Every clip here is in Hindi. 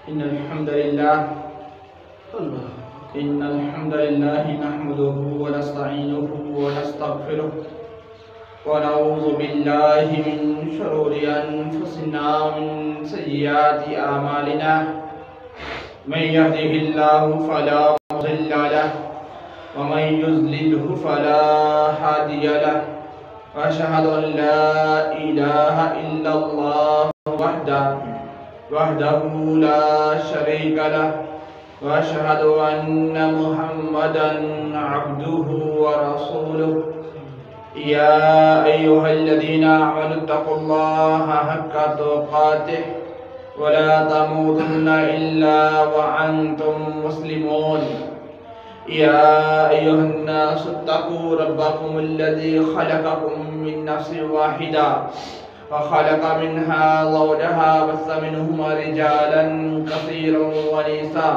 इन्नल हम्दलिल्लाह नहमदुहु व नस्तईनुहु व नस्तगफिरुह व नऊज़ु बिल्लाहि मिन शुरूरि अनफुसिना व मिन सय्यिआति अमालिना मन यहदिहिल्लाहु फला मुज़िल्ल लहु व मन युज़्लिल्हु फला हादिय लहु व अशहदु अन ला इलाहा इल्लल्लाहु वहदहु ला शरीका लहु व अशहदु अन्न मुहम्मदन अब्दुहु व रसूलुहु या अय्युहल्लज़ीना आमनु तक़ुल्लाहा हक़्क़ तुक़ातिह व ला तमूतुन्ना इल्ला व अंतुम मुस्लिमून या अय्युहन्नासु इत्तक़ू रब्बकुमुल्लज़ी खलक़कुम मिन नफ्सिन वाहिदा व खलक़ मिन्हा ज़ौजहा बस्स मिन्हुमा रिजालन कसीरन व निसा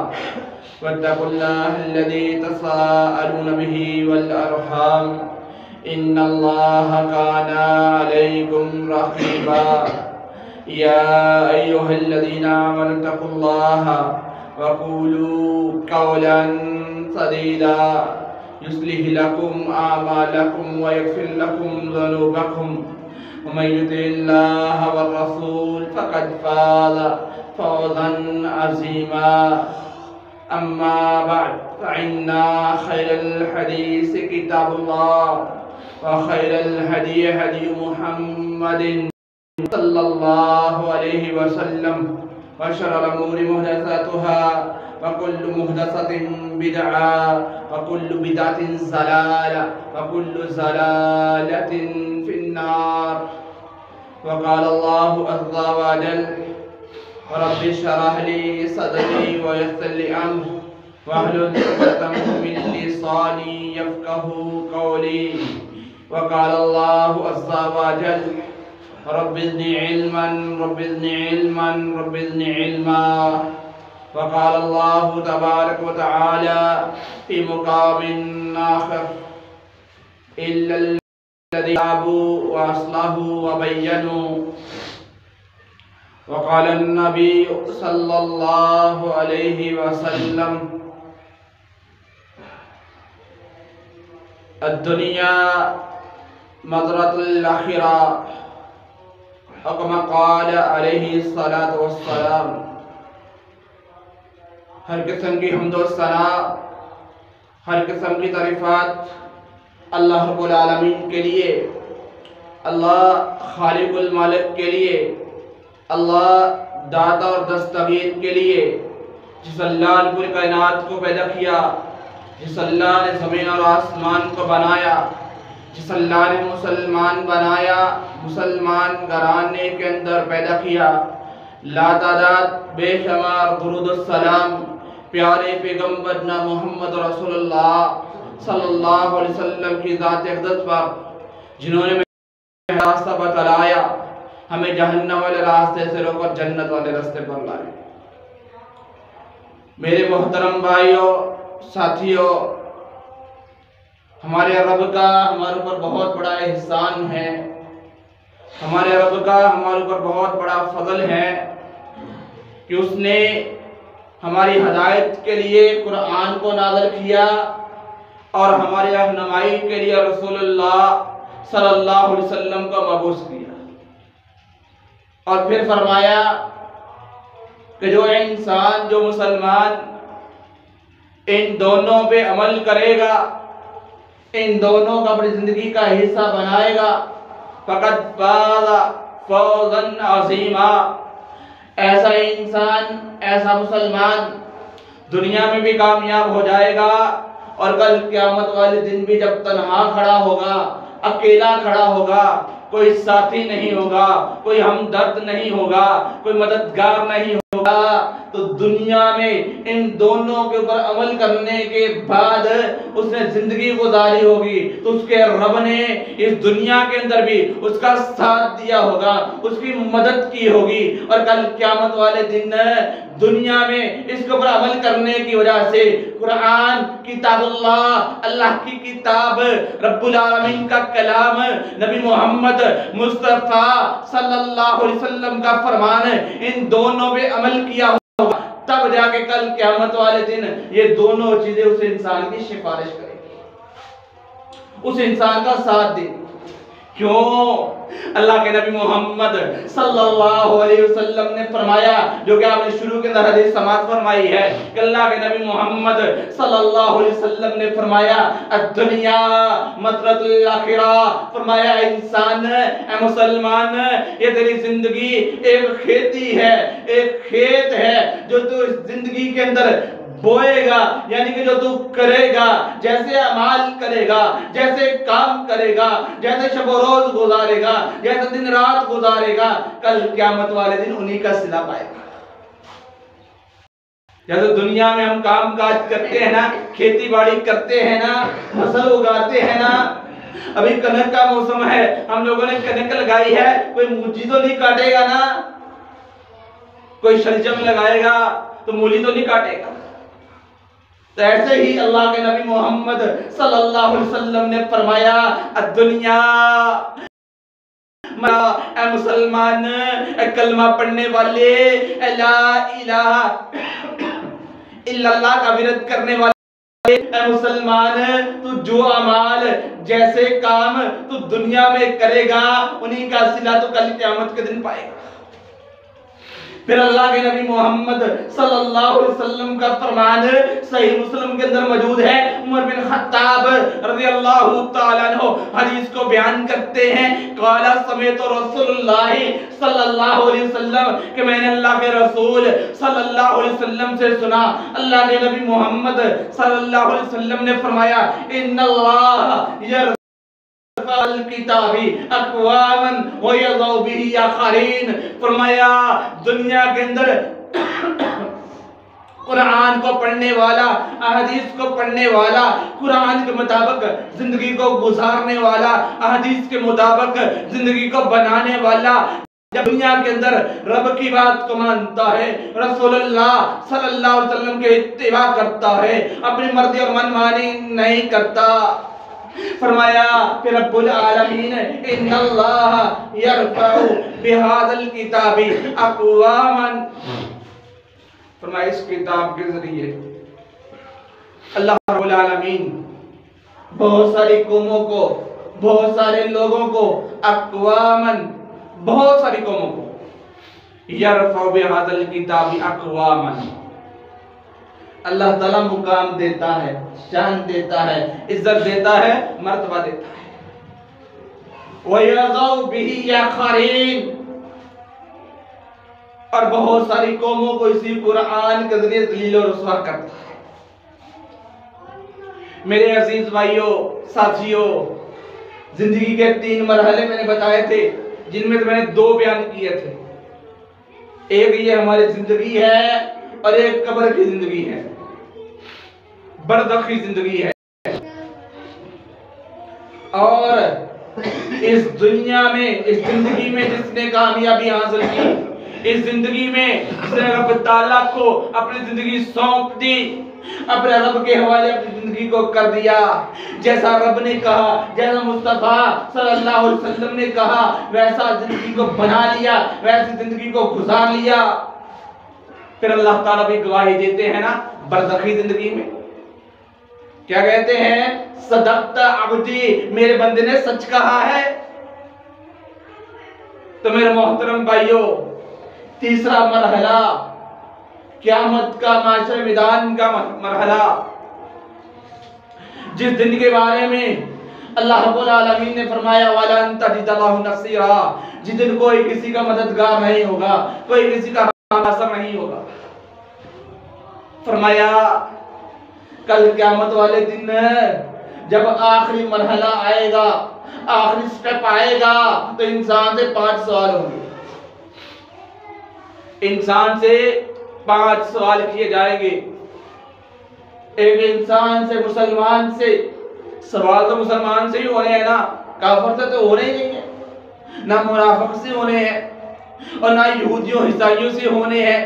वत्तक़ुल्लाहल्लज़ी तसाअलून बिही वल अरहाम इन्नल्लाहा काना अलैकुम रक़ीबा या अय्युहल्लज़ीना आमनु तक़ुल्लाहा व क़ूलू क़ौलन सदीदा युस्लिह लकुम आमालकुम व यग़फिर लकुम ज़ुनूबकुम व मन युतिइल्लाह व रसूल फ़क़द फ़ाज़ फ़ौज़न अज़ीमा अम्मा बअद फ़इन्ना खैरल हदीस किताबुल्लाह व खैरल हदी हदी मुहम्मदिन सल्लल्लाहु अलैहि वसल्लम व शर्रल उमूरि मुहदसातुहा व कुल्लु मुहदसतिन बिदअ व कुल्लु बिदअतिन ज़लाला व कुल्लु ज़लालतिन फिन्नार व क़ाल अल्लाहु अज़्ज़ा व जल्ल रब्बि इश्रह ली सदरी व यस्सिर ली अम्री वहलुल उक़दतम मिन लिसानी यफ़क़हू क़ौली व क़ाल अल्लाहु अज़्ज़ा व जल्ल रब्बि ज़िदनी इल्मन रब्बि ज़िदनी इल्मन रब्बि ज़िदनी इल्मा व क़ाल अल्लाहु तबारक व तआला फ़ी मुक़ामिन आख़िर इल्लल्लज़ीना ताबू व अस्लहू व बय्यनू व क़ाल अन्नबी सल्लल्लाहु अलैहि वसल्लम अद्दुनिया मज़रतुल आखिरा औ कमा क़ाल अलैहि सलातु वस्सलाम। हर किस्म की हम्द व सना, हर किस्म की तारीफ़ात अल्लाह रब्बुल आलमीन के लिए, अल्लाह खालिकुल मालिक के लिए, अल्लाह दाता और दस्तगीर के लिए, जिस अल्लाह ने पूरी कायनात को पैदा किया, जिस अल्लाह ने ज़मीन और आसमान को बनाया, जिस अल्लाह ने मुसलमान बनाया, मुसलमान घराने के अंदर पैदा किया, लातादाद बेशुमार दुरूद व सलाम प्यारे पैगम्बर ना मोहम्मद रसूलुल्लाह सल्लल्लाहु अलैहि वसल्लम की ज़ात अक़दस पर, जिन्होंने रास्ता बतलाया, हमें जहन्नम वाले रास्ते से रोकर जन्नत वाले रास्ते पर लाए। मेरे मोहतरम भाइयों, साथियों, हमारे रब का हमारे ऊपर बहुत बड़ा एहसान है, हमारे रब का हमारे ऊपर बहुत बड़ा फजल है कि उसने हमारी हदायत के लिए कुरान को नाज़िल किया और हमारे रहनुमाई के लिए रसूलुल्लाह सल्लल्लाहु अलैहि वसल्लम को मबूस किया और फिर फरमाया कि जो इंसान, जो मुसलमान इन दोनों पे अमल करेगा, इन दोनों का अपनी जिंदगी का हिस्सा बनाएगा, फ़क़द फ़ाज़ फ़ौज़न अज़ीमा, ऐसा इंसान, ऐसा मुसलमान दुनिया में भी कामयाब हो जाएगा और कल क़यामत वाले दिन भी जब तन्हा खड़ा होगा, अकेला खड़ा होगा, कोई साथी नहीं होगा, कोई हमदर्द नहीं होगा, कोई मददगार नहीं होगा, तो दुनिया में इन दोनों के ऊपर अमल करने के बाद उसने जिंदगी गुजारी होगी तो उसके रब ने इस दुनिया के अंदर भी उसका साथ दिया होगा, उसकी मदद की होगी और कल क़यामत वाले दिन दुनिया में इसके ऊपर अमल करने की वजह से कुरान किताबुल्लाह, अल्लाह की किताब, रब्बुल आलमीन का कलाम, नबी मोहम्मद मुस्तफ़ा सल्लल्लाहु अलैहि वसल्लम का फरमान, इन दोनों पे अमल किया होगा तब जाके कल क़यामत वाले दिन ये दोनों चीजें उस इंसान की सिफारिश करेंगी, उस इंसान का साथ देंगी। क्यों? अल्लाह के नबी मोहम्मद सल्लल्लाहु अलैहि वसल्लम ने फरमाया, जो कि आपने शुरू के अंदर हदीस समाअत फरमाई है कि अल्लाह के नबी मोहम्मद सल्लल्लाहु अलैहि वसल्लम ने फरमाया अद-दुनिया मतरतुल आखिरा, फरमाया इंसान ए मुसलमान, ये तेरी जिंदगी एक खेती है, एक खेत है जो तू इस जिंदगी के अंदर बोएगा, यानी कि जो तू करेगा, जैसे अमाल करेगा, जैसे काम करेगा, जैसे शब रोज गुजारेगा, जैसे दिन रात गुजारेगा, कल क़यामत वाले दिन उन्हीं का सिला पाएगा। जैसे दुनिया में हम काम काज करते हैं ना, खेती बाड़ी करते हैं ना, फसल उगाते हैं ना, अभी कनक का मौसम है, हम लोगों ने कनक लगाई है, कोई मूली तो नहीं काटेगा ना, कोई शलजम लगाएगा तो मूली तो नहीं काटेगा। तो ऐसे ही अल्लाह के नबी मोहम्मद सल्लल्लाहु अलैहि वसल्लम ने फरमाया अद-दुनिया, ए मुसलमान, कलमा पढ़ने वाले, ला इलाहा इल्लल्लाह का विरोध करने वाले, ए मुसलमान, तू जो अमाल जैसे काम तू दुनिया में करेगा उन्हीं का सिला तो कल क़यामत के दिन पाएगा। फिर अल्लाह के नबी मोहम्मद सल्लल्लाहु अलैहि वसल्लम का फरमान सही मुस्लिम के अंदर मौजूद है, उमर बिन खत्ताब रज़ियल्लाहु ताला अन्हु हदीस को बयान करते हैं, क़ाला समेतो रसूलुल्लाह सल्लल्लाहु अलैहि वसल्लम, कि मैंने अल्लाह के रसूल सल्लल्लाहु अलैहि वसल्लम से सुना, अल्लाह के नबी मोहम्मद सल्लल्लाहु अलैहि वसल्लम ने फरमाया इन्नल्लाह किताबी अक़वामन व यज़उ बिही आखरीन, फरमाया दुनिया के अंदर कुरान को पढ़ने वाला, अहदीस को पढ़ने वाला, कुरान के मुताबिक जिंदगी को गुजारने वाला, अहदीस के मुताबिक जिंदगी को बनाने वाला, जब दुनिया के अंदर रब की बात को मानता है, रसूलुल्लाह सल्लल्लाहु अलैहि वसल्लम के इत्तिबा करता है, अपनी मर्जी और मनमानी नहीं करता, फरमाया फिर रब्बुल आलमीन इन्नल्लाह यरफउ बिहाज़ल किताबी अक़वामन, फरमाया इस किताब के जरिए अल्लाह रब्बुल आलमीन बहुत सारी कौमों को, बहुत सारे लोगों को, अक़वामन बहुत सारी कौमों को, यरफउ बिहाज़ल किताबी अक़वामन, अल्लाह ताला मुकाम देता है, शान देता है, इज्जत देता है, मर्तबा देता है। वयज़उ बिही आखरीन, और बहुत सारी कौमों को इसी कुरान के जरिए ज़लील और रुसवा करता है। मेरे अजीज भाइयों साथियों, जिंदगी के 3 मरहले मैंने बताए थे, जिनमें से मैंने 2 बयान किए थे। एक ये हमारी जिंदगी है और एक कब्र की जिंदगी है, बरज़खी जिंदगी है। और इस दुनिया में, इस जिंदगी में जिसने कामयाबी हासिल की, इस जिंदगी में जिसने रब ताला को अपनी जिंदगी सौंप दी, अपने रब के हवाले अपनी जिंदगी को कर दिया, जैसा रब ने कहा, जैसा मुस्तफा सल्लल्लाहु अलैहि वसल्लम ने कहा, वैसा जिंदगी को बना लिया, वैसी जिंदगी को गुजार लिया, फिर अल्लाह ताला भी गवाही देते हैं ना बरज़खी जिंदगी में, क्या कहते हैं, सदक़्ता अब्दी, मेरे बंदे ने सच कहा है। तो मेरे मोहतरम भाइयों, तीसरा मरहला क़यामत का, माशरे मैदान का मरहला, जिस दिन के बारे में अल्लाह रब्बुल आलमीन ने फरमाया वलन तजिद लहु नसीरा, जिस दिन कोई किसी का मददगार नहीं होगा, कोई किसी का हमसर नहीं होगा। फरमाया कल क़यामत वाले दिन जब आखिरी मरहला आएगा, आखिरी स्टेप आएगा, तो इंसान से 5 सवाल होंगे, इंसान से 5 सवाल किए जाएंगे। एक इंसान से, मुसलमान से, सवाल तो मुसलमान से ही होने हैं ना, काफिर से तो होने ही नहीं है, ना मुनाफिक से होने हैं और ना यहूदियों ईसाइयों से होने हैं,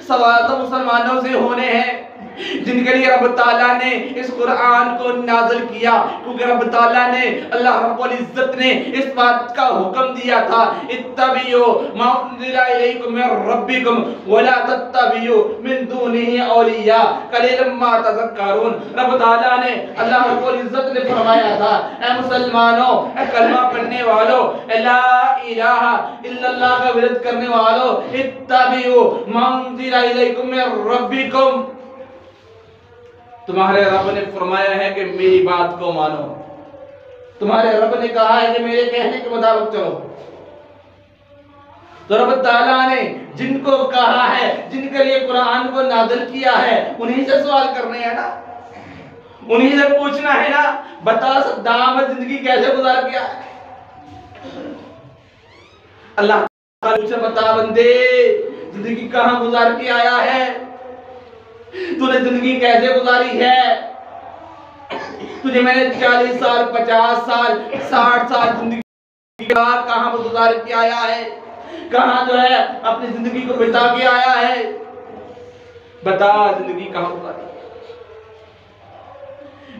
सवाल तो मुसलमानों से होने हैं। जिनके लिए रब ताला ने इस कुरान को नाज़िल किया, क्योंकि रब ताला ने, अल्लाह रब्बुल इज्जत ने इस बात का हुक्म दिया था, इत्तबियु मा उन्ज़िला इलैकुम मिर रब्बिकुम वला तत्तबियु मिन दूनिही औलिया कलीलन मा तज़क्करून। रब ताला ने, अल्लाह रब्बुल इज्जत ने फरमाया था, ऐ मुसलमानों, ऐ कलमा पढ़ने वालों, ऐ ला इलाहा इल्लल्लाह का विरोध करने वालों, इत्तबियु मा उन्ज़िला इलैकुम मिर रब्बिकुम, तुम्हारे रब ने फरमाया है कि मेरी बात को मानो, तुम्हारे रब ने कहा है कि मेरे कहने के मुताबिक चलो। तो रब ताला ने जिनको कहा है, जिनके लिए कुरान को नाज़िल किया है, उन्हीं से सवाल करने हैं ना, उन्हीं से पूछना है ना, बता सद्दाम जिंदगी कैसे गुजार किया है। अल्लाह ताला बता बंदे जिंदगी कहां गुजार के आया है, तूने जिंदगी कैसे गुजारी है। तुझे मैंने 40 साल 50 साल 60 साल जिंदगी कहां गुजार के आया है, कहां जो है अपनी जिंदगी को बिता के आया है, बता जिंदगी कहां गुजारी।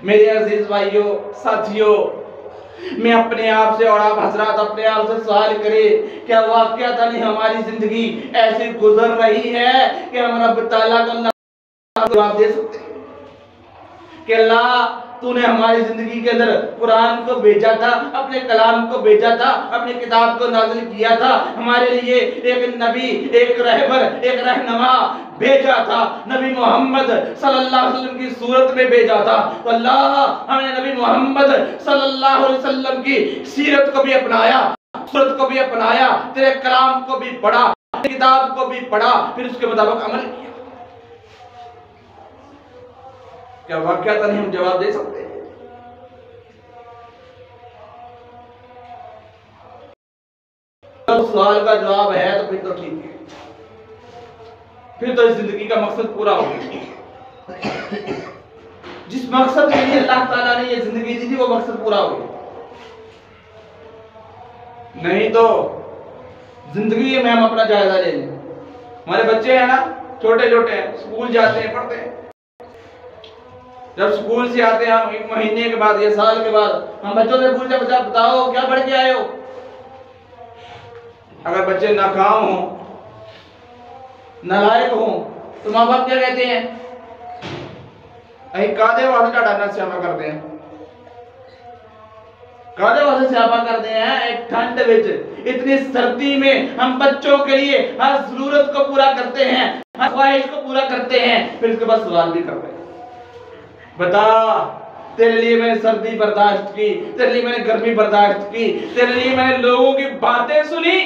मेरे अजीज भाइयों साथियों, मैं अपने आप से और आप हजरात अपने आप से सवाल करें, क्या वाकया नहीं हमारी जिंदगी ऐसी गुजर रही है कि हम रब ताला को जवाब दे सकते हैं कि अल्लाह तूने हमारी जिंदगी के अंदर कुरान को भेजा था, अपने कलाम को भेजा था, अपनी किताब को नाज़िल किया था, हमारे लिए एक नबी, एक रहबर, एक रहनुमा भेजा था, नबी मोहम्मद सल्लल्लाहु अलैहि वसल्लम की सूरत में भेजा था। तो अल्लाह हमने नबी मोहम्मद सल्लल्लाहु अलैहि वसल्लम की सीरत को भी अपनाया, सूरत को भी अपनाया, तेरे कलाम को भी पढ़ा, किताब को भी पढ़ा, फिर उसके मुताबिक अमल किया। क्या वाकया नहीं हम जवाब दे सकते? सवाल का जवाब है तो फिर तो ठीक है, फिर तो इस जिंदगी का मकसद पूरा हो गया। जिस मकसद के लिए अल्लाह ताला ने ये जिंदगी दी थी वो मकसद पूरा हो गया। नहीं तो जिंदगी में हम अपना जायजा ले लें। हमारे बच्चे हैं ना, छोटे छोटे हैं, स्कूल जाते हैं, पढ़ते हैं। जब स्कूल से आते हैं हम, एक महीने के बाद या साल के बाद हम बच्चों से पूछते हैं, बच्चा बताओ क्या पढ़ के आए हो। अगर बच्चे नाकाम हो, नालायक हो, तो माँ बाप क्या कहते हैं? अही कादे वास्ते डालना स्यापा करते हैं, कादे वास्ते स्यापा करते हैं। एक ठंड में, इतनी सर्दी में हम बच्चों के लिए हर जरूरत को पूरा करते हैं, हर ख्वाहिश को पूरा करते हैं, फिर उसके बाद सवाल भी करते हैं, बता तेरे लिए मैंने सर्दी बर्दाश्त की, तेरे लिए मैंने गर्मी बर्दाश्त की, तेरे लिए मैंने लोगों की बातें सुनी,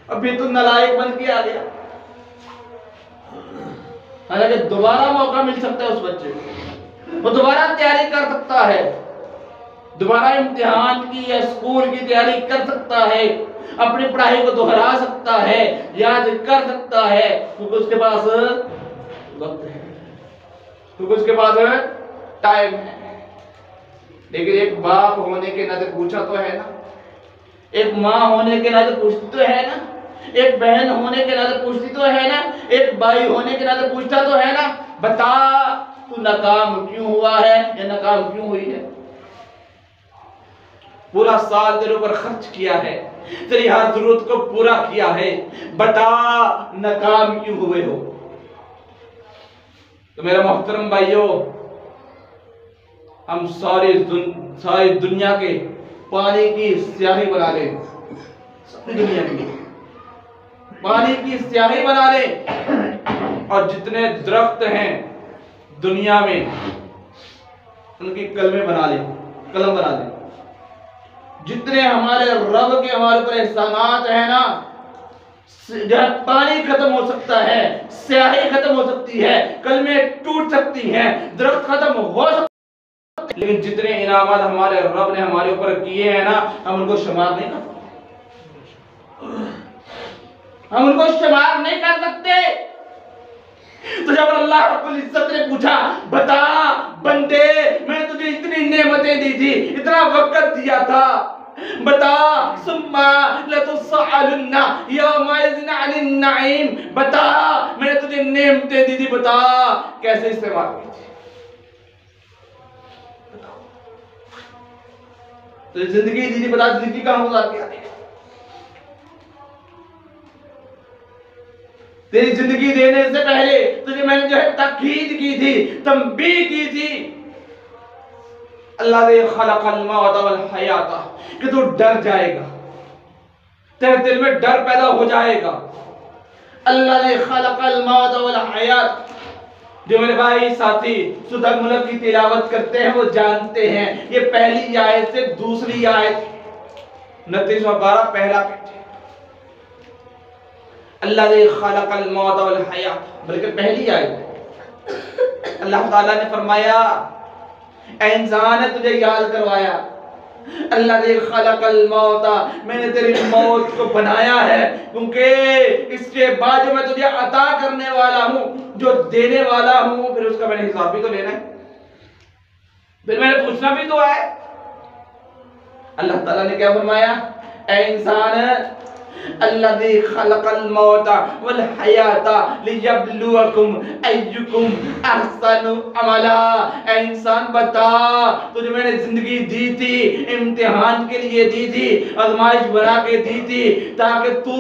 अभी तू नालायक बन के आ गया। हालांकि दोबारा मौका मिल सकता है उस बच्चे को, वो दोबारा तैयारी कर सकता है, दोबारा इम्तिहान की या स्कूल की तैयारी कर सकता है, अपनी पढ़ाई को दोहरा सकता है, याद कर सकता है, क्योंकि उसके पास वक्त है, क्योंकि उसके पास टाइम है। लेकिन एक बाप होने के नाते पूछा तो है ना, एक माँ होने के नाते पूछती तो है ना, एक बहन होने के नाते पूछती तो है ना, एक भाई होने के नाते पूछता तो है ना, बता तू नाकाम क्यों हुआ है या नाकाम क्यों हुई है। पूरा साल तेरे ऊपर खर्च किया है, तेरी हर जरूरत को पूरा किया है, बता नाकाम क्यों हुए हो। तो मेरा मोहतरम भाइयों, हम सारी दुनिया के पानी की स्याही बना लें, सारी दुनिया की पानी की स्याही बना लें, और जितने दरख्त हैं दुनिया में उनकी कलमें बना लें, कलम बना लें। जितने हमारे रब के हमारे ऊपर एहसानात है ना, जहाँ पानी खत्म हो सकता है, स्याही खत्म हो सकती है, कलमें टूट सकती हैं, दरख्त खत्म हो सकते हैं, लेकिन जितने इनामात हमारे रब ने हमारे ऊपर किए हैं ना, हम उनको शुमार नहीं कर सकते, हम उनको शुमार नहीं कर सकते। तो जब अल्लाह रब्बुल इज्जत ने पूछा, बता बंदे मैंने तुझे इतनी नेमतें दी थी, इतना वक्त दिया था, बता सुम्मा लतुसअलुन्ना यौमइज़िन अनिन नईम, बता मैंने तुझे नेमतें दी थी, बता कैसे इस्तेमाल की थी। तो जिंदगी दी थी, बता जिंदगी कहां गुजार के आती है। तेरी जिंदगी देने से पहले तुझे मैंने जो है ताकीद की थी, तंबीह की थी। अल्लाह ने खलक़ल मौत वल हयात, कि तू डर जाएगा, तेरे दिल में डर पैदा हो जाएगा। अल्लाह ने खलक़ल मौत वल हयात, जो मेरे भाई साथी सुदर मुल्क की तिलावत करते हैं वो जानते हैं, ये पहली आयत से दूसरी आयत 29-12 पहला पेज। अल्लाह ने खलक़ल मौत वल हयात, बल्कि पहली आयत। अल्लाह ताला ने फरमाया, ऐ इंसान, तुझे याद करवाया, अल्लाह ने खलक़ल मौता, मैंने तेरी मौत को बनाया है, क्योंकि इसके बाद जो मैं तुझे अता करने वाला हूं, जो देने वाला हूं, फिर उसका मैंने हिसाब भी तो लेना है, फिर मैंने पूछना भी तो है। अल्लाह ताला ने क्या फरमाया, ऐ इंसान, अल्लज़ी खलक़ल मौता वल हयाता लियब्लुवकुम अय्युकुम अहसनु अमला। ऐ इंसान, बता, तुझे मैंने जिंदगी दी थी, इम्तिहान के लिए दी थी, आजमाइश बना के दी थी, ताकि तू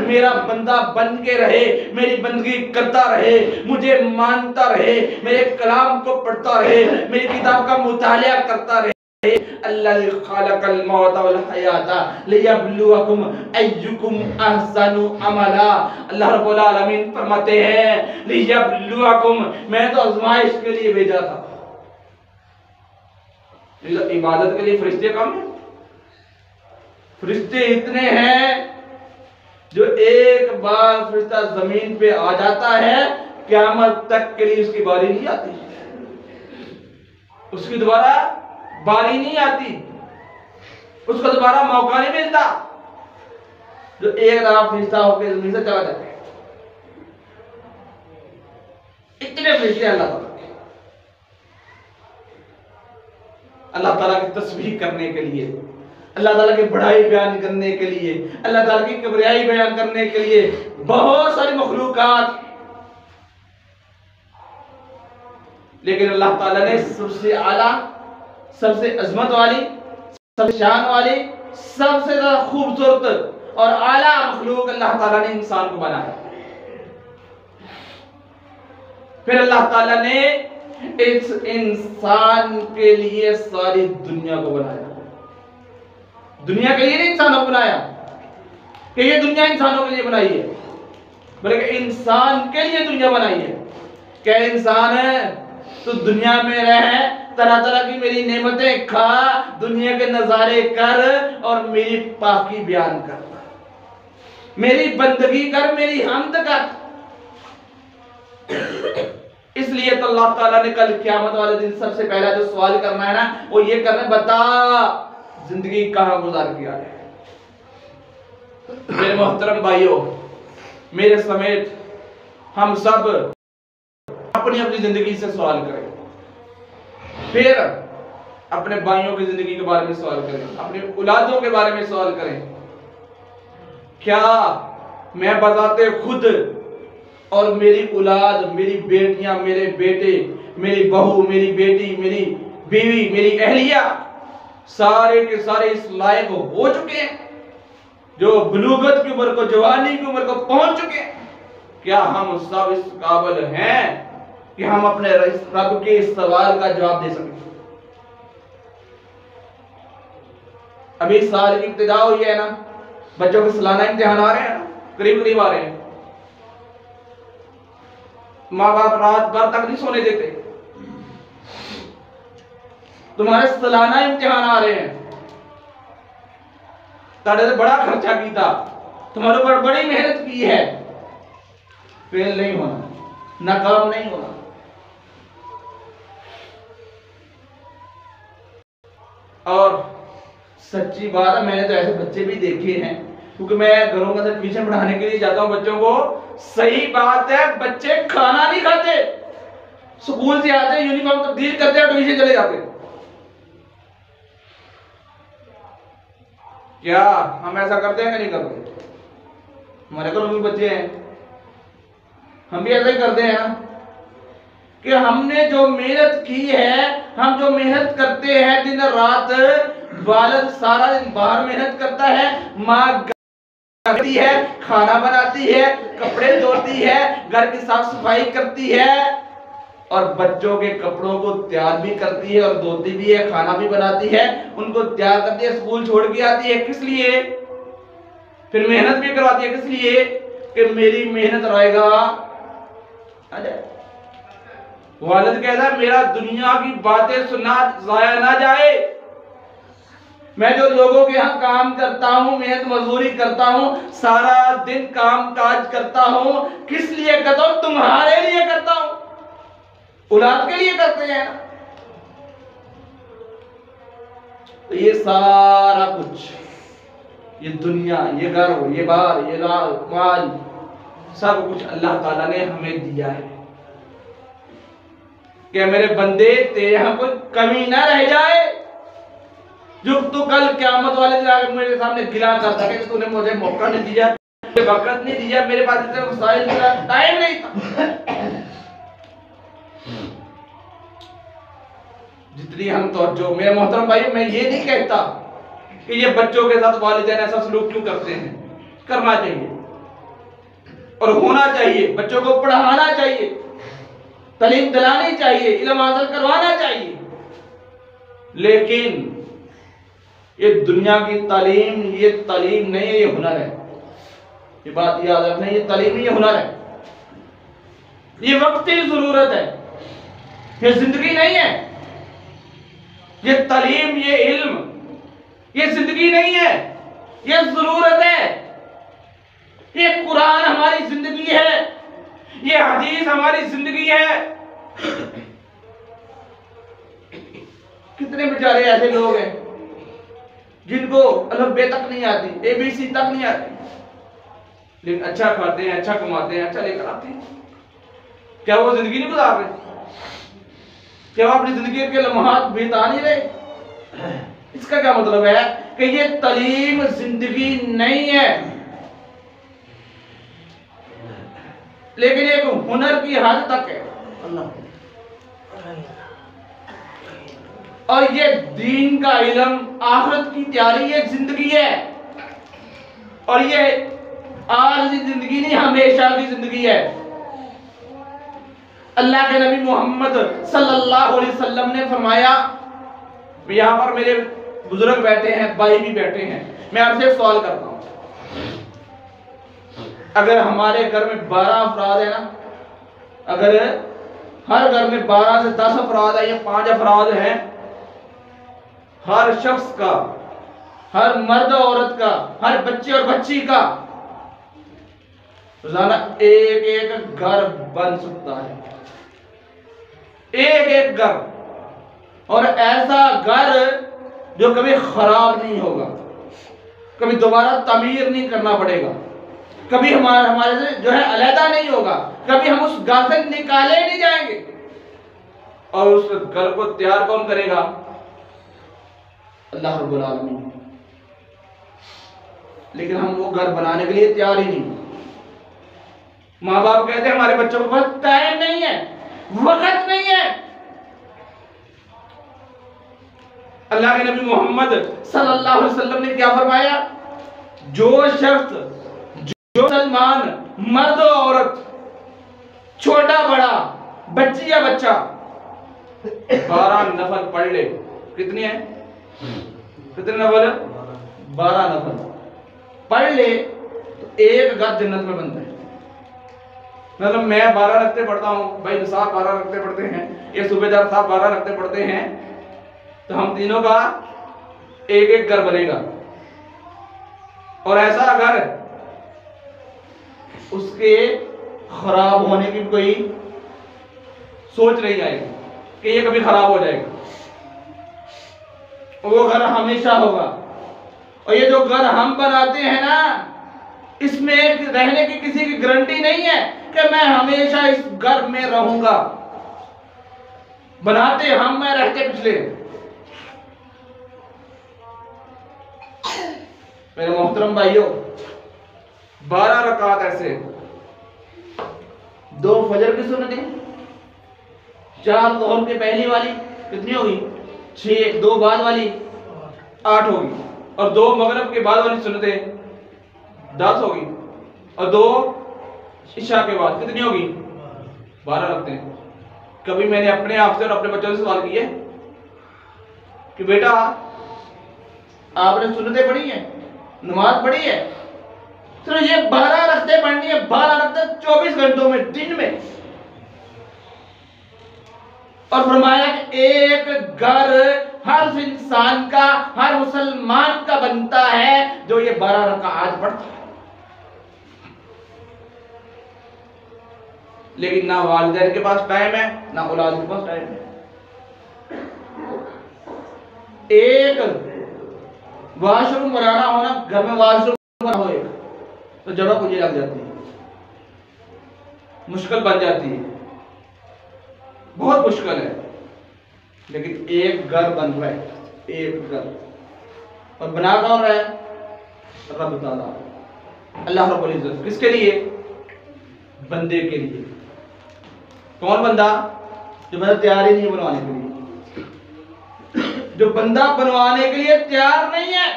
मेरा बंदा बन के रहे, मेरी बंदगी करता रहे, मुझे मानता रहे, मेरे कलाम को पढ़ता रहे, मेरी किताब का मुतालिया करता रहे। अल्लाज़ी खलक़ल मौत वल हयाता लियब्लुवकुम अय्युकुम अहसनु अमला। अल्लाह रब्बुल आलमीन फरमाते हैं, लियब्लुवकुम, मैं तो आजमाइश के लिए भेजा था। इबादत के लिए फरिश्ते कम हैं? फरिश्ते इतने हैं, जो एक बार फरिश्ता जमीन पे आ जाता है, क़यामत तक के लिए उसकी बारी नहीं आती, उसकी दोबारा बारी नहीं आती, उसको दोबारा मौका नहीं मिलता। जो एक दफा फरिश्ता होकर जमीन से चला जाता है, इतने फरिश्ते अल्लाह ताला के, अल्लाह ताला की तस्बीह करने के लिए, अल्लाह ताला की बड़ाई बयान करने के लिए, अल्लाह ताला की किबरियाई बयान करने के लिए बहुत सारी मखलूकात। लेकिन अल्लाह ताला ने सबसे आला, सबसे अजमत वाली, सबसे शान वाली, सबसे ज्यादा खूबसूरत और आला मखलूक अल्लाह ताला ने इंसान को बनाया। फिर अल्लाह ताला ने इस इंसान के लिए सारी दुनिया को बनाया। दुनिया के लिए नहीं इंसानों को बनाया कि ये दुनिया इंसानों के लिए बनाई है, बल्कि इंसान के लिए दुनिया बनाई है। क्या इंसान है, तो दुनिया में रह, तरह तरह की मेरी नेमतें खा, दुनिया के नजारे कर और मेरी पाकी बयान कर, मेरी बंदगी कर, मेरी हम्द कर। इसलिए तो अल्लाह ताला ने कल क़यामत वाले दिन सबसे पहला जो सवाल करना है ना, वो ये करना, बता जिंदगी कहां गुजार किया है। मेरे मोहतरम भाइयों, मेरे समेत हम सब अपनी अपनी जिंदगी से सवाल करें, फिर अपने भाइयों की जिंदगी के बारे में सवाल करें, अपने औलादों के बारे में सवाल करें। क्या मैं बजाते खुद और मेरी औलाद, मेरी बेटियां, मेरे बेटे, मेरी बहू, मेरी बेटी, मेरी बीवी, मेरी अहलिया, सारे के सारे इस लायक हो चुके हैं, जो बलूगत की उम्र को, जवानी की उम्र को पहुंच चुके हैं? क्या हम सब इस काबिल हैं कि हम अपने रब के इस सवाल का जवाब दे सकें? अभी साल की इब्तिदा हुई है ना, बच्चों के सालाना इम्तिहान आ रहे हैं ना, करीब करीब आ रहे हैं। माँ बाप रात भर तक नहीं सोने देते, तुम्हारे सालाना इम्तिहान आ रहे हैं, तारे से बड़ा खर्चा किया, तुम्हारे ऊपर बड़ी मेहनत की है, फेल नहीं होना, नाकाम नहीं होना। और सच्ची बात है, मैंने तो ऐसे बच्चे भी देखे हैं, क्योंकि मैं घरों के अंदर ट्यूशन पढ़ाने के लिए जाता हूं बच्चों को। सही बात है, बच्चे खाना नहीं खाते, स्कूल से आते, यूनिफॉर्म तब्दील करते हैं, ट्यूशन चले जाते। क्या हम ऐसा करते हैं कि नहीं करते? हमारे घरों में बच्चे हैं, हम भी ऐसा ही करते हैं ना कि हमने जो मेहनत की है, हम जो मेहनत करते हैं दिन रात, वालिद सारा दिन बाहर मेहनत करता है, माँ करती है, खाना बनाती है, कपड़े धोती है, घर की साफ सफाई करती है और बच्चों के कपड़ों को तैयार भी करती है और धोती भी है, खाना भी बनाती है, उनको तैयार करती है, स्कूल छोड़ के आती है। किस लिए? फिर मेहनत भी करवाती है। किस लिए? कि मेरी मेहनत रहेगा। वालिद कहता है मेरा दुनिया की बातें सुनना जाया ना जाए। मैं जो लोगों के यहाँ काम करता हूँ, मेहनत मजदूरी करता हूँ, सारा दिन काम काज करता हूँ, किस लिए करता हूँ? तुम्हारे लिए करता हूँ, औलाद के लिए करते हैं ना। तो ये सारा कुछ, ये दुनिया, ये घर, ये बार, ये लाल माल, सब कुछ अल्लाह ताला ने हमें दिया है कि मेरे बंदे तेरे यहाँ कोई कमी ना रह जाए, जो तू कल क़यामत वाले दिन आके मेरे सामने गिला कर सके कि तूने मुझे मौका नहीं दिया, वक्त नहीं दिया, मेरे पास इतना वसाइल का टाइम नहीं था। जितनी हम तवज्जो, मेरे मोहतरम भाई, मैं ये नहीं कहता कि ये बच्चों के साथ वालिदैन ऐसा सलूक क्यों करते हैं। करना चाहिए और होना चाहिए, बच्चों को पढ़ाना चाहिए, तालीम दिलानी चाहिए, इल्म हासिल करवाना चाहिए, लेकिन ये दुनिया की तालीम, ये तालीम नहीं है, ये हुनर है। ये बात याद रखना, ये तालीम नहीं, ये हुनर है, ये वक्ती जरूरत है, ये जिंदगी नहीं है। ये तालीम, ये इल्म, ये जिंदगी नहीं है, ये जरूरत है। ये कुरान हमारी जिंदगी है, ये हदीस हमारी जिंदगी है। कितने बेचारे ऐसे लोग हैं जिनको अलफ़बे तक नहीं आती, ABC तक नहीं आती, लेकिन अच्छा खाते हैं, अच्छा कमाते हैं, अच्छा लेकर आते हैं। क्या वो जिंदगी नहीं गुजार रहे? क्या वो अपनी जिंदगी के लम्हात बिता नहीं रहे? इसका क्या मतलब है कि ये तालीम जिंदगी नहीं है, लेकिन एक हुनर की हद तक है। और ये दीन का इल्म, आखिरत की तैयारी, ये जिंदगी है, और ये आज की जिंदगी नहीं, हमेशा की जिंदगी है। अल्लाह के नबी मोहम्मद सल्लल्लाहु अलैहि वसल्लम ने फरमाया, यहाँ पर मेरे बुजुर्ग बैठे हैं, भाई भी बैठे हैं, मैं आपसे एक सवाल करता हूँ। अगर हमारे घर में 12 अफराद है ना, अगर हर घर में 12 से 10 अफराद है या 5 अफराद हैं, हर शख्स का, हर मर्द औरत का, हर बच्चे और बच्ची का रोजाना एक एक घर बन सकता है, एक एक घर, और ऐसा घर जो कभी खराब नहीं होगा, कभी दोबारा तामीर नहीं करना पड़ेगा, कभी हमारे से जो है अलहदा नहीं होगा, कभी हम उस घर से निकाले नहीं जाएंगे। और उस घर को तैयार कौन करेगा? अल्लाह रब्बुल आलमीन। लेकिन हम वो घर बनाने के लिए तैयार ही नहीं। माँ बाप कहते हैं हमारे बच्चों के पास टाइम नहीं है, वक्त नहीं है। अल्लाह के नबी मोहम्मद सल्लल्लाहु अलैहि वसल्लम ने क्या फरमाया? जो शख्स, जो मुसलमान मर्द और औरत, छोटा बड़ा, बच्ची या बच्चा 12 नफल पढ़ ले। कितनी है? कितने नफल? 12 नफल पढ़ ले तो एक घर जन्नत में बनता है। मतलब मैं 12 रखते पढ़ता हूँ, भाई साहब 12 रखते पढ़ते हैं, ये सूबेदार साहब 12 रखते पढ़ते हैं, तो हम तीनों का एक एक घर बनेगा। और ऐसा घर उसके खराब होने की कोई सोच नहीं आएगी कि ये कभी खराब हो जाएगा। वो घर हमेशा होगा। और ये जो घर हम बनाते हैं ना, इसमें रहने की किसी की गारंटी नहीं है कि मैं हमेशा इस घर में रहूंगा। बनाते हम, मैं रहते पिछले। मेरे मोहतरम भाइयों, 12 रकात ऐसे 2 फजर की सुन्नतें, 4 ज़ोहर के पहली वाली कितनी होगी? 6, 2 बाद वाली 8 होगी, और 2 मगरिब के बाद वाली सुन्नतें 10 होगी, और 2 इशा के बाद कितनी होगी? 12 रखते हैं। कभी मैंने अपने आप से और अपने बच्चों से सवाल किए कि बेटा आपने सुन्नतें पढ़ी हैं, नमाज पढ़ी है, तो ये 12 रखते पढ़नी है, 12 रखते 24 घंटों में, दिन में। और फरमाया कि एक घर हर इंसान का, हर मुसलमान का बनता है जो ये 12 रकात पढ़ता है। लेकिन ना वालिदैन के पास टाइम है, ना औलाद के पास टाइम है। एक वॉशरूम बनाना हो ना, घर में वॉशरूम बना हो एक, तो जगह मुझे लग जाती है, मुश्किल बन जाती है, बहुत मुश्किल है। लेकिन एक घर बन रहा है, एक घर, और बना कौन रहा है? रब ताला, अल्लाह रब्बुल इज्जत। किसके लिए? बंदे के लिए। कौन बंदा? जो बंदा तैयार ही नहीं बनवाने के लिए, जो बंदा बनवाने के लिए तैयार नहीं है।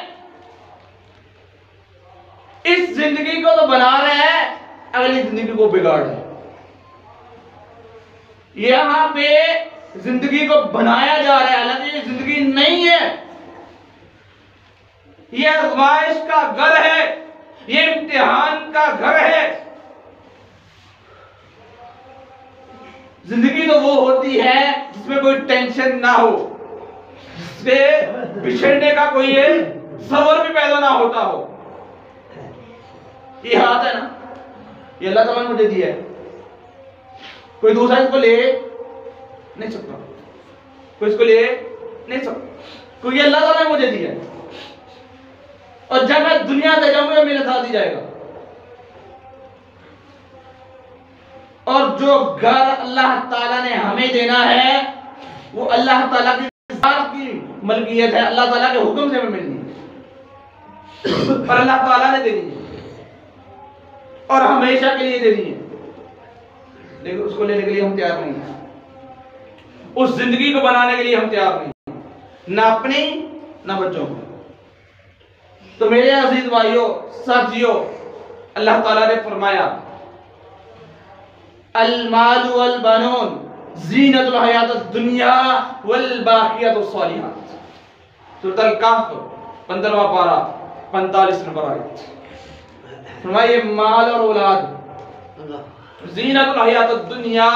इस जिंदगी को तो बना रहे हैं, अगली जिंदगी को बिगाड़ रहे हैं। यहां पे जिंदगी को बनाया जा रहा है, हालांकि ये जिंदगी नहीं है, ये आजमाइश का घर है, ये इम्तिहान का घर है। जिंदगी तो वो होती है जिसमें कोई टेंशन ना हो, जिससे बिछड़ने का कोई सबर भी पैदा ना होता हो। ये हाथ है ना, ये अल्लाह ताला ने मुझे दिया है, कोई दूसरा इसको ले नहीं सकता, कोई इसको ले नहीं सकता, क्योंकि अल्लाह ताला ने मुझे दिया है। और जब मैं दुनिया से जाऊंगा मेरे साथ ही जाएगा। और जो घर अल्लाह ताला ने हमें देना है वो अल्लाह ताला की मलकियत है, अल्लाह ताला के हुक्म से हमें मिलनी है, और अल्लाह ताला ने देनी है, और हमेशा के लिए देनी है। लेकिन उसको लेने के लिए हम तैयार नहीं हैं, उस जिंदगी को बनाने के लिए हम तैयार नहीं हैं, ना अपनी ना बच्चों को। तो मेरे अजीज भाइयों, साथियों, अल्लाह ताला ने फरमाया अल मालु वल बनून ज़ीनतुल हयातुद दुनिया वल बाक़ियातुस सालिहात। सूरह अल कहफ 15वां पारा 45 नंबर आयत। फरमाया माल और औलाद ज़ीनतुल हयातुद दुनिया,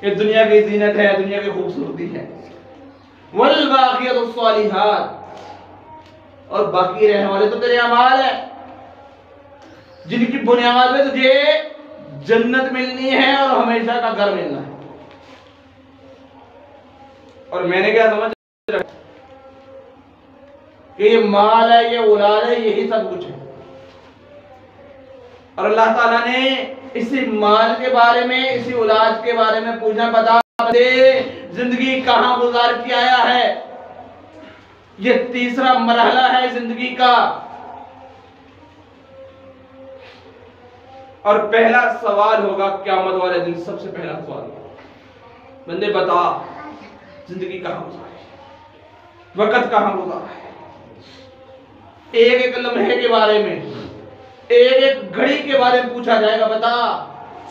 ये दुनिया की जीनत है, दुनिया की खूबसूरती है। वल बाक़ियातुस सालिहात, और बाकी रहने वाले तो तेरे अमाल है, जिनकी बुनियाद पे तुझे जन्नत मिलनी है और हमेशा का घर मिलना है। और मैंने क्या समझ कि ये माल है, ये औलाद है, यही सब कुछ है। और अल्लाह ताला ने इसी माल के बारे में, इसी औलाद के बारे में पूछना, बता दे जिंदगी कहां गुजार के आया है। ये तीसरा मरहला है जिंदगी का। और पहला सवाल होगा क़यामत वाले दिन, सबसे पहला सवाल, बंदे बता जिंदगी कहां गुजारी, वक्त कहां गुजारा है। एक एक लम्हे के बारे में, एक एक घड़ी के बारे में पूछा जाएगा, बता।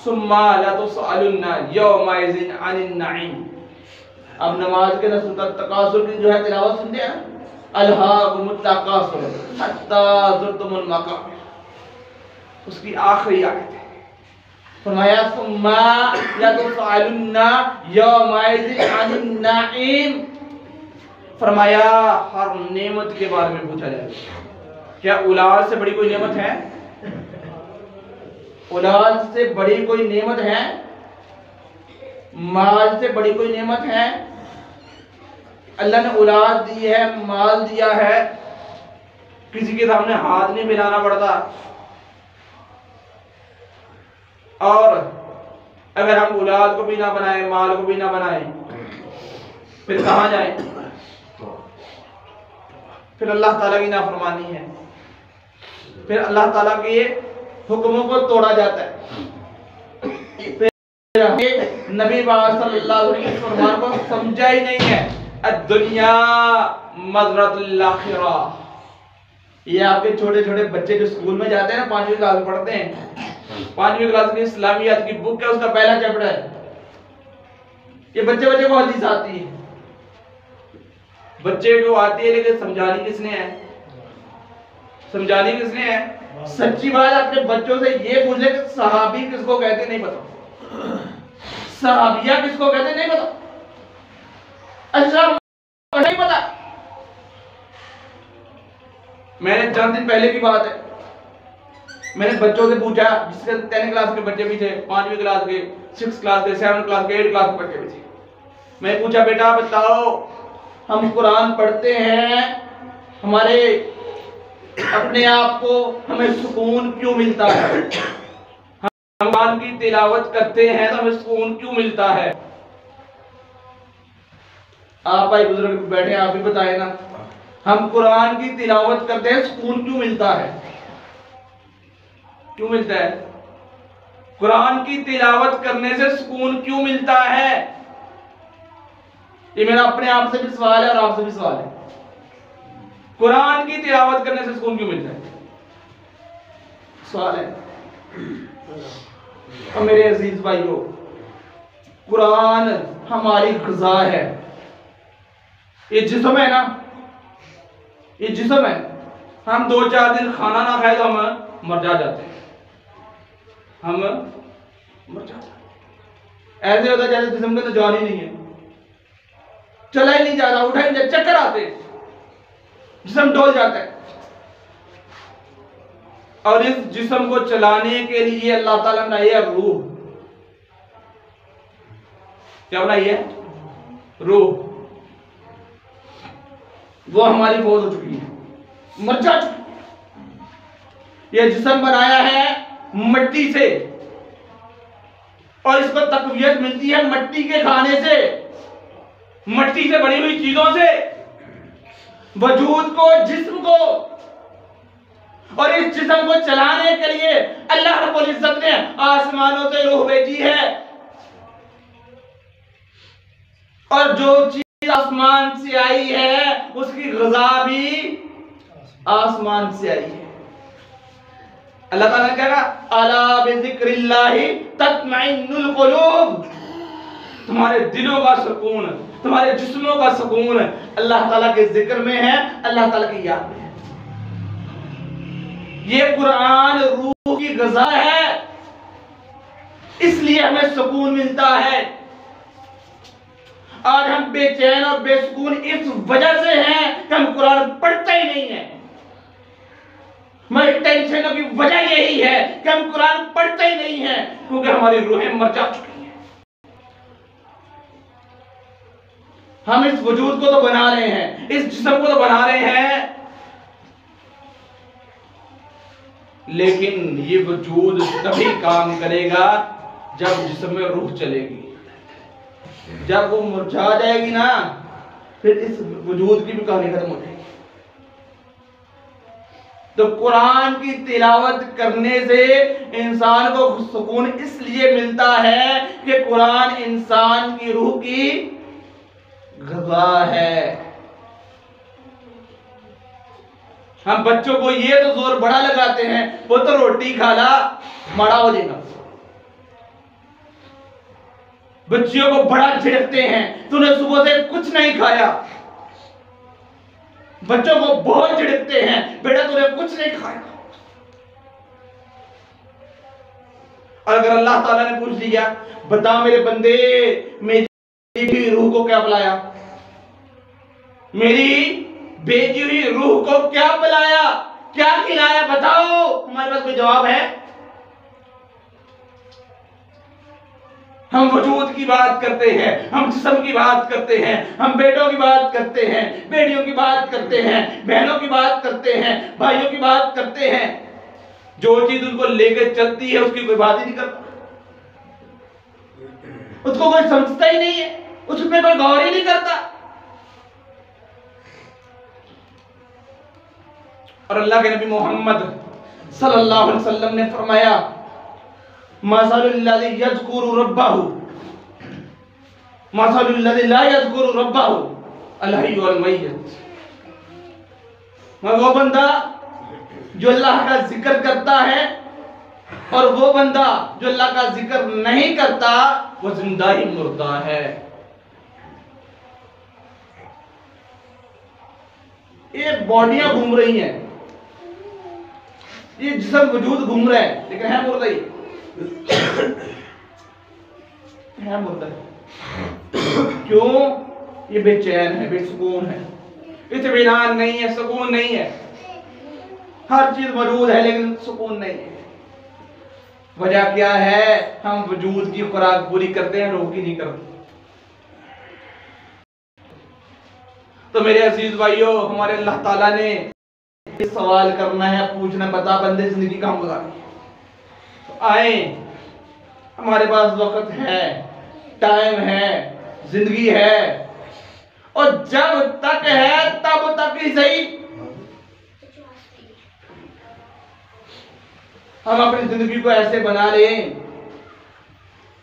सुम्मा ला तुसअलुन्ना यौमइज़िन अनिन नईम। अब नमाज के सूरह तकासुर की जो है तिलावत सुनते हैं, अलहाकुमुत तकासुर हत्ता ज़ुरतुमुल मकाबिर, उसकी आखिरी आयत है। फरमाया सुम्मा ला तुसअलुन्ना यौमइज़िन अनिन नईम। फरमाया हर नेमत के बारे में पूछा जाएगा। क्या औलाद से बड़ी कोई नेमत है? औलाद से बड़ी कोई नेमत है? माल से बड़ी कोई नेमत है? अल्लाह ने औलाद दी है, माल दिया है, किसी के सामने हाथ नहीं मिलाना पड़ता। और अगर हम औलाद को भी ना बनाए, माल को भी ना बनाए, फिर कहां जाए? फिर अल्लाह ताला की नाफरमानी है, फिर अल्लाह ताला के हुक्मों को तोड़ा जाता है। नबी सल्लल्लाहु अलैहि वसल्लम को समझा ही नहीं है। दुनिया मज़रतुल आखिरा। ये आपके छोटे छोटे बच्चे जो स्कूल में जाते हैं ना, 5वीं क्लास में पढ़ते हैं, 5वीं क्लास की इस्लामियात की बुक है, उसका पहला चैप्टर है। ये बच्चे को हदीस आती है, बच्चे को आती है, लेकिन समझानी किसने है? समझानी किसने है? सच्ची बात, अपने बच्चों से ये पूछ ले कि सहाबी किसको कहते नहीं पता, सहाबिया किसको कहते नहीं पता, अच्छा नहीं पता। मैंने चंद दिन पहले की बात है, मैंने बच्चों से पूछा, जिसके 10 क्लास के बच्चे भी थे, 5वीं क्लास के, 6 क्लास के, 7 क्लास के, 8 क्लास के बच्चे भी थे। मैं पूछा, बेटा बताओ, हम कुरान पढ़ते हैं, हमारे अपने आप को हमें सुकून क्यों मिलता है? हम कुरान की तिलावत करते हैं तो हमें सुकून क्यों मिलता है? आप भाई बुजुर्ग बैठे, आप भी बताएं ना। हम कुरान की तिलावत करते हैं, सुकून क्यों मिलता है? क्यों मिलता है? कुरान की तिलावत करने से सुकून क्यों मिलता है? ये मेरा अपने आप से भी सवाल है और आपसे भी सवाल है। कुरान की तिलावत करने से सुकून क्यों मिलता है? सवाल है। और मेरे अजीज भाइयों, कुरान हमारी ग़िज़ा है। ये जिस्म है ना, ये जिस्म है। हम 2-4 दिन खाना ना खाए तो हम मर जाते हैं, हम मर जाते हैं। ऐसे होता है जैसे जिस्म का तो जान ही नहीं है, चला ही नहीं जा रहा, उठा ही नहीं, चक्कर आते, जिस्म डोल जाता है। और इस जिस्म को चलाने के लिए अल्लाह ताला ने बनाई है रूह। क्या बनाई है? रूह। वो हमारी फौत हो चुकी है, मर जा चुकी। ये जिस्म बनाया है मिट्टी से, और इसको तकवीयत मिलती है मिट्टी के खाने से, मिट्टी से बनी हुई चीजों से। वजूद को, जिस्म को, और इस जिस्म को चलाने के लिए अल्लाह रब्बुल इज्जत ने आसमानों से रूह भेजी है। और जो चीज आसमान से आई है उसकी ग़िज़ा भी आसमान से आई है। अल्लाह ताला ने कहा, अला बिज़िक्रिल्लाहि तत्मइन्नुल क़ुलूब। तुम्हारे दिलों का सुकून, तुम्हारे जिस्मों का सुकून अल्लाह ताला के जिक्र में है, अल्लाह ताला की याद में है। ये कुरान रूह की ग़िज़ा है, इसलिए हमें सुकून मिलता है। आज हम बेचैन और बेसुकून इस वजह से हैं कि हम कुरान पढ़ते ही नहीं है। हमारी टेंशनों की वजह यही है कि हम कुरान पढ़ते ही नहीं है, क्योंकि हमारी रूहें मर जा चुकी हैं। हम इस वजूद को तो बना रहे हैं, इस जिस्म को तो बना रहे हैं, लेकिन ये वजूद तभी काम करेगा जब जिस्म में रूह चलेगी। जब वो मुरझा जाएगी ना, फिर इस वजूद की भी कहानी खत्म हो जाएगी। तो कुरान की तिलावत करने से इंसान को सुकून इसलिए मिलता है कि कुरान इंसान की रूह की ग़िज़ा है। हम बच्चों को ये तो जोर बड़ा लगाते हैं, वो तो रोटी खा ला बड़ा हो जाएगा। बच्चियों को बड़ा झिड़कते हैं, तूने सुबह से कुछ नहीं खाया। बच्चों को बहुत झिड़कते हैं, बेटा तूने कुछ नहीं खाया। और अगर अल्लाह ताला ने पूछ लिया, बता मेरे बंदे, मेरी रूह को क्या पिलाया, मेरी भेजी हुई रूह को क्या पिलाया, क्या खिलाया, बताओ। हमारे पास कोई जवाब है? हम वजूद की बात करते हैं, हम जिस्म की बात करते हैं, हम बेटों की बात करते हैं, बेटियों की बात करते हैं, बहनों की बात करते हैं, भाइयों की बात करते हैं। जो चीज उनको लेकर चलती है उसकी कोई बात ही नहीं करता, उसको कोई समझता ही नहीं है, उसमें कोई गौर ही नहीं करता। और अल्लाह के नबी मोहम्मद सल्लल्लाहु अलैहि वसल्लम ने फरमाया, मसलुल्लज़ी यज़कुरु रब्बहु मसलुल्लज़ी ला यज़कुरु रब्बहु अल-हय्यु वल-मय्यित। वो बंदा जो अल्लाह का जिक्र करता है और वो बंदा जो अल्लाह का जिक्र नहीं करता वो जिंदा ही मुर्दा है। ये बॉडियां घूम रही हैं, ये जिस्म वजूद घूम रहे हैं, लेकिन है मुर्दा ही है मुर्दा। क्यों? ये बेचैन है, बेसुकून है, इत्मीनान नहीं है, सुकून नहीं है। हर चीज मौजूद है लेकिन सुकून नहीं है। वजह क्या है? हम वजूद की खुराक पूरी करते हैं, रूह की नहीं करते। तो मेरे अजीज भाइयों, हमारे अल्लाह ताला ने सवाल करना है, पूछना, बता बंदे जिंदगी कहां गुजारी। तो आए, हमारे पास वक्त है, टाइम है, जिंदगी है, और जब तक है तब तक ही सही हम अपनी जिंदगी को ऐसे बना लें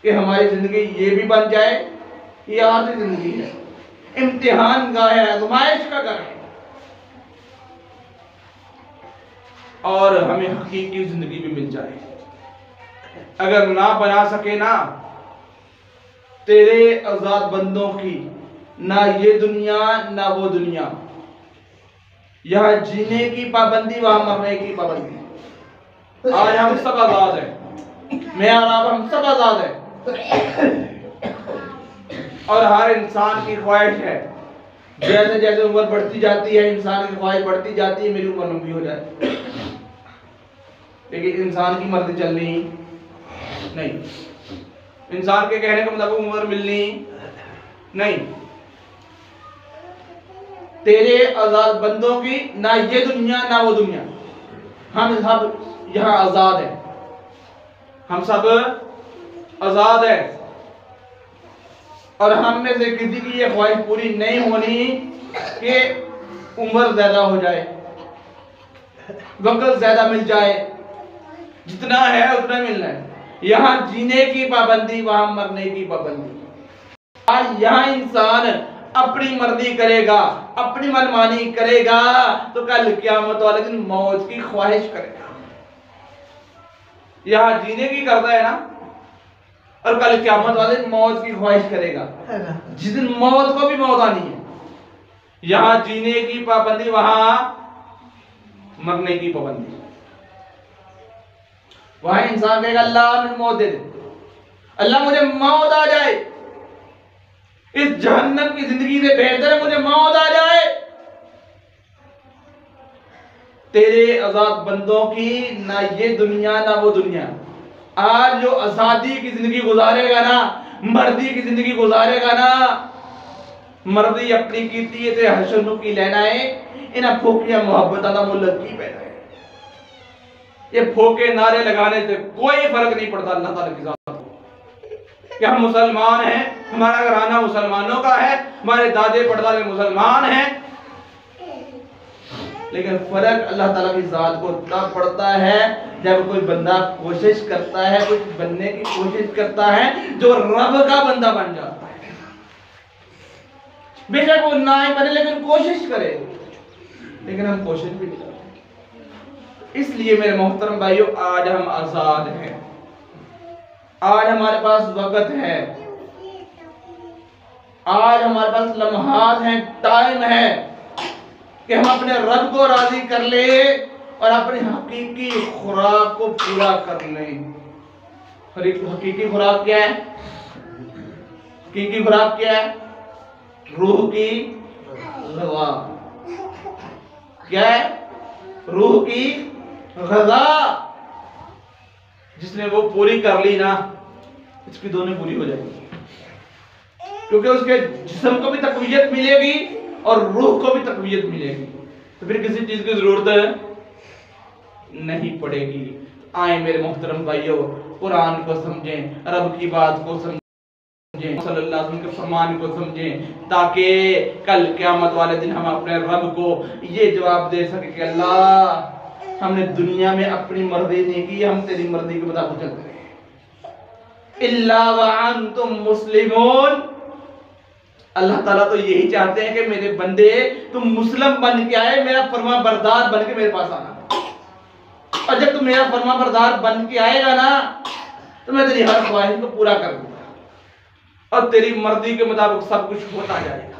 कि हमारी जिंदगी ये भी बन जाए कि ये आखिरी जिंदगी है, इम्तिहान का है, आजमाइश का घर है, और हमें हकीकी जिंदगी भी मिल जाए। अगर ना बना सके ना, तेरे आजाद बंदों की ना ये दुनिया ना वो दुनिया, यहां जीने की पाबंदी, वहां मरने की पाबंदी। आज हम सब आजाद हैं, मैं और आप हम सब आजाद हैं, और हर इंसान की ख्वाहिश है, जैसे जैसे उम्र बढ़ती जाती है इंसान की ख्वाहिश बढ़ती जाती है मेरी उम्र लंबी हो जाए, लेकिन इंसान की मर्जी चलनी नहीं, इंसान के कहने का मतलब उम्र मिलनी नहीं। तेरे आजाद बंदों की ना ये दुनिया ना वो दुनिया, हम सब यहाँ आजाद है, हम सब आजाद है, और हम में से किसी की ये ख्वाहिश पूरी नहीं होनी कि उम्र ज्यादा हो जाए, वक्त ज्यादा मिल जाए, जितना है उतना मिलना है। यहाँ जीने की पाबंदी, वहां मरने की पाबंदी। आज यहाँ इंसान अपनी मर्जी करेगा, अपनी मनमानी करेगा, तो कल क़यामत वाले दिन मौत की ख्वाहिश करेगा। यहाँ जीने की करता है ना, और कल क़यामत वाले दिन मौत की ख्वाहिश करेगा, जिस दिन मौत को भी मौत आनी है। यहाँ जीने की पाबंदी, वहां मरने की पाबंदी। वहां इंसान कहेगा अल्लाह मुझे मौत दे दे, अल्लाह मुझे मौत आ जाए, इस जहन्नम की जिंदगी से बेहतर है मुझे मौत आ जाए। तेरे आजाद बंदों की ना ये दुनिया ना वो दुनिया। आज जो आजादी की जिंदगी गुजारेगा ना, मर्दी की जिंदगी गुजारेगा ना, मर्दी अपनी कीती ते हशनु की लेना है, इन्हें फोकिया मोहब्बत आदा मुल्क की पैदा है। ये फोके नारे लगाने से कोई फर्क नहीं पड़ता अल्लाह ताला की जात को, कि हम मुसलमान हैं, हमारा घराना मुसलमानों का है, हमारे दादे पड़दादे मुसलमान हैं, लेकिन फर्क अल्लाह ताला की जात को तब पड़ता है जब कोई बंदा कोशिश करता है, कुछ बनने की कोशिश करता है, जो रब का बंदा बन जाता है। बेशक वो ना ही बने लेकिन कोशिश करे, लेकिन हम कोशिश भी नहीं करते। इसलिए मेरे मोहतरम भाइयों, आज हम आजाद हैं, आज हमारे पास वक्त है, आज हमारे पास लम्हात हैं, टाइम है कि हम अपने रब को राजी कर ले और अपनी हकीकी खुराक को पूरा कर लें। हकीकी खुराक क्या है? हकीकी खुराक क्या है? रूह की ग़िज़ा। क्या है? रूह की ग़िज़ा। जिसने वो पूरी कर ली ना, इसकी दोनों पूरी हो जाएगी, क्योंकि उसके जिस्म को भी तक़वियत मिलेगी और रूह को भी तक़वियत मिलेगी, तो फिर किसी चीज की जरूरत नहीं पड़ेगी। आए मेरे मोहतरम भाइयों, कुरान को समझें, रब की बात को समझें, सल्लल्लाहु अलैहि वसल्लम के फरमान को समझें, ताकि कल क़यामत वाले दिन हम अपने रब को ये जवाब दे सके कि अल्लाह, हमने दुनिया में अपनी मर्जी नहीं की, हम तेरी मर्जी के मुताबिक चलते रहे। इल्ला व अंतुम मुस्लिमून। अल्लाह ताला तो यही चाहते हैं कि मेरे बंदे तुम मुस्लिम बन के आए, मेरा फरमा बरदार बन के मेरे पास आना। और जब तुम मेरा फरमा बरदार बन के आएगा ना तो मैं तेरी हर ख्वाहिश को पूरा कर दूंगा और तेरी मर्जी के मुताबिक सब कुछ होता जाएगा।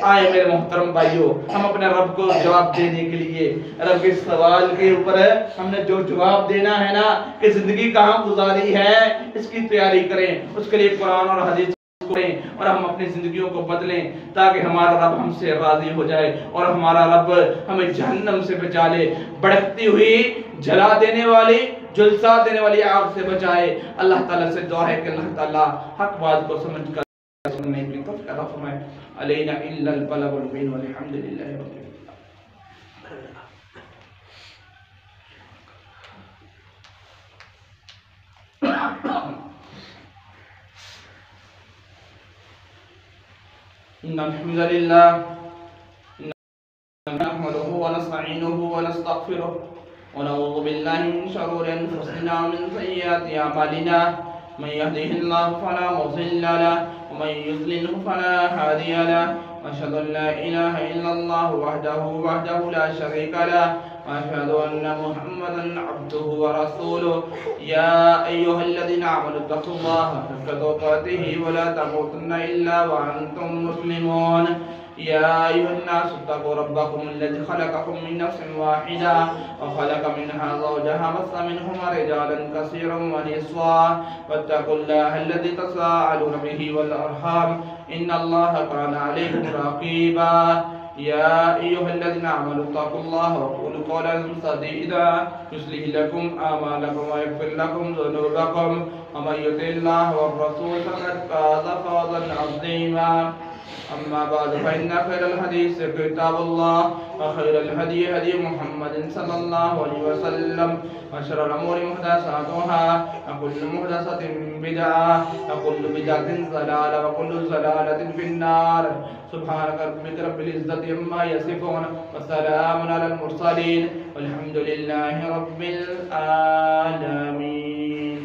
आए मेरे मोहतरम भाइयों, हम अपने रब को जवाब देने के लिए, रब के सवाल के ऊपर हमने जो जवाब देना है ना कि जिंदगी कहाँ गुजारी है, इसकी तैयारी करें। उसके लिए कुरान और हदीस पढ़ें और हम अपनी जिंदगियों को बदलें ताकि हमारा रब हमसे राजी हो जाए और हमारा रब हमें जहन्नम से बचा ले, भड़कती हुई जला देने वाली जुलसा देने वाली आग से बचाए। अल्लाह ताला से दुआ है कि अल्लाह ताला हक बात को समझकर सुनने की तौफीक अता फरमाए। अलैना इल्लल बलागुल मुबीन वल्हम्दुलिल्लाहि रब्बिल आलमीन। इन्नल हम्दुलिल्लाह नहमदुहु व नस्तईनुहु व नस्तगफिरुह व नऊज़ु बिल्लाहि मिन शुरूरि अनफुसिना व मिन सय्यिआति अमालिना। मन यहदिहिल्लाहु फला मुज़िल्ल लहु व मन युज़लिल्हु फला हादिय लहु। अशहदु अन ला इलाहा इल्लल्लाहु वहदहु ला शरीका लहु व अशहदु अन्न मुहम्मदन अब्दुहु व रसूलुहु। या अय्युहल्लज़ीना आमनु तक़ुल्लाहा हक़्क़ तुक़ातिही व ला तमूतुन्ना इल्ला व अंतुम मुस्लिमून। या अय्युहन्नासु इत्तक़ू रब्बकुम अल्लज़ी ख़लक़कुम मिन नफ़्सिन वाहिदा व ख़लक़ मिन्हा ज़ौजहा व बस्सा मिन्हुमा रिजालन कसीरन व निस्वा वत्तक़ुल्लाहा अल्लज़ी तसाअलून बिही वल अर्हाम इन्नल्लाहा काना अलैकुम रक़ीबा। या अय्युहल्लज़ीना आमनु इत्तक़ुल्लाहा व क़ूलू क़ौलन सदीदा युस्लिह लकुम आमालकुम व यग़फ़िर लकुम ज़ुनूबकुम व मन युति'िल्लाहा वर रसूल फ़क़द फ़ाज़ फ़ौज़न अज़ीमा। अम्मा बाद फ़इन्ना ख़ैरल हदीस किताबुल्लाह व ख़ैरल हदी हदी मुहम्मदिन सल्लल्लाहु अलैहि वसल्लम व शर्रल उमूरि मुहदसातुहा व कुल्लु मुहदसतिन बिदअह व कुल्लु बिदअतिन ज़लाला व कुल्लु ज़लालतिन फिन्नार। सुब्हानक रब्बिल इज़्ज़ति अम्मा यसिफून व सलामुन अलल मुरसलीन वल्हम्दुलिल्लाहि रब्बिल आलमीन।